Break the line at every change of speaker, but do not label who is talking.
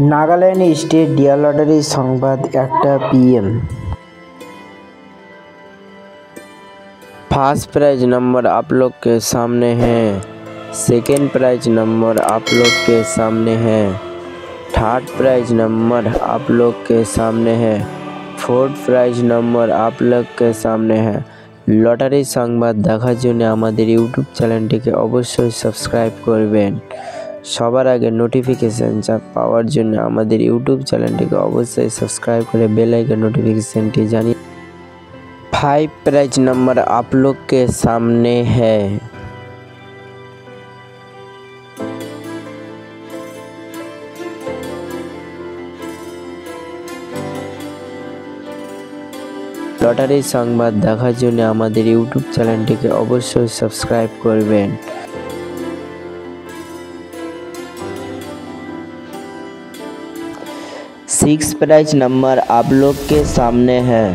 Nagaland state dear lottery Sambad 1टा PM। First prize number आप लोग के सामने है, सेकेंड प्राइज नंबर आप लोग के सामने है, थर्ड प्राइज नंबर आप लोग के सामने है, फोर्थ प्राइज नंबर आप लोग के सामने है। लटारी संबाद देखार जन्य आमादेर यूट्यूब चैनलटिके अवश्य सबस्क्राइब करबेन। सबार आगे नोटिफिकेशन पाওয়ার জন্য আমাদের यूट्यूब चैनलটিকে अवश्य सबस्क्राइब करे बेल आइकन नोटिफिकेशनটি जानिए। 5 प्राइज नंबर आप लोग के सामने है, लटारी संबाद देखार जन्य आमादेर यूट्यूब चैनलटिके अवश्य सबस्क्राइब करबेन। 6 प्राइज नंबर आप लोग के सामने है,